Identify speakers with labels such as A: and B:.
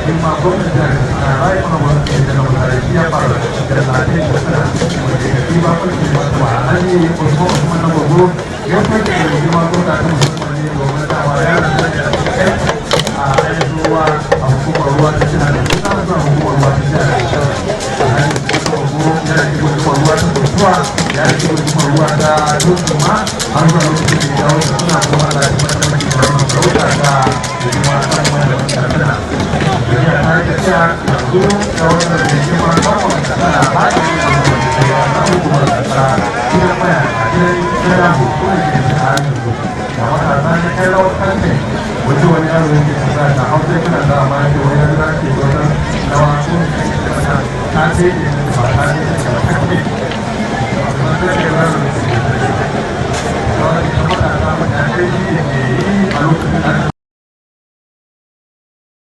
A: shi ma gwamnati da na rai kuma gwamnati da na mutane shi ya fara da lafiya da sana wanda ya fi ba kuma da wata ba a ne kuma na gogo ya fi da shi ma gwamnati musamman ne domin dawa ya rasa da kai a ainihin ruwa a hukumar ruwa ta jihar da kuma na zuwa hukumar ruwa ta jihar da shi a ainihin gogo ya rage hukumar ruwa ta kurkuwa ya rage hukumar ruwa ta dutsen ma har zuwa lokacin da ya dawo da suna kuma da mataimakin gwamnati sauta ta da kuma ta kuma da karfina ya ta tafiya yanzu da wannan da ke ma kwakwa tana haɗe da ya ta hukumar kasa gidan maya a gidan jira hukumar ke da haɗin su da matasa na kai rawar karfe wajen wani yaro yake kasa da hausa kuna da amma ke wani yaro da ke wata rawa sun ke kasa ta ce ne ba ta ce ne ba ta ce amma ta ce yaro da ke da wani matasa mutane ne ke yi a lokacin